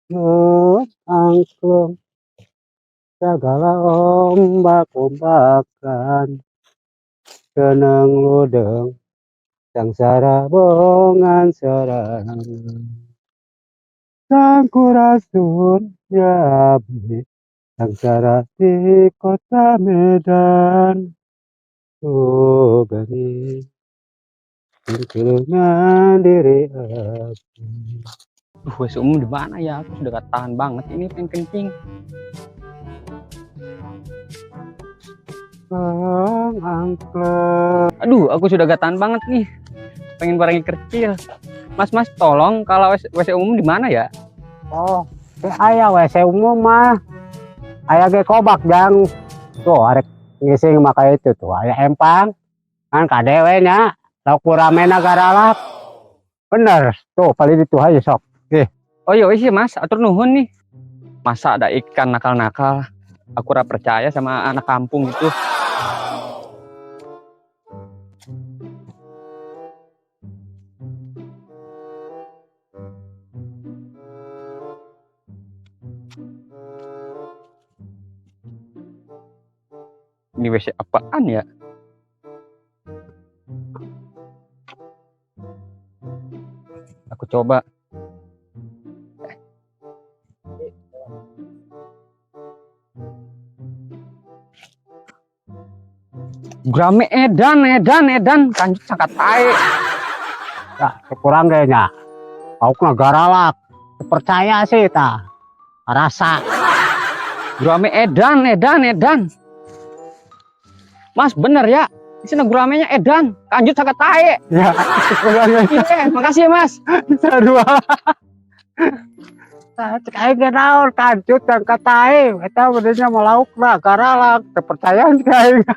angklung segala ombak-ombakan, kenang ludeng sangsara bongan serangan. Sampurasun ya abdi sangsara di kota Medan. Oh gani dengan diri abdi. WC umum di mana ya? Aku sudah gak tahan banget ini pengen kencing. Angklung. Aduh, aku sudah gak tahan banget nih. Pengen barangnya kecil. Mas, tolong kalau WC umum di mana ya? Oh, ayah WC umum mah. Ayah ge kobak jang. Tuh, arek ngising maka itu tuh. Ayah empang. Kan kadewe nya. Lauk ramena garalak. Bener. Tuh, paling itu aja sok. Oh iya sih mas, atur nuhun nih. Masa ada ikan nakal-nakal? Aku ora percaya sama anak kampung gitu. Ini WC apaan ya? Aku coba. Grame edan, kanjut sangat tae. Ya, kurang kayaknya. Kau kena garalak. Percaya sih ta. Rasa. Grame edan. Mas bener ya? Di sana guramenya edan, kanjut sangat tae. Ya, Iya, makasih ya mas. dua. Kayak kenal kancut dan katai. Kita benernya mau lauk lah, garalak. Kepercayaan kayak.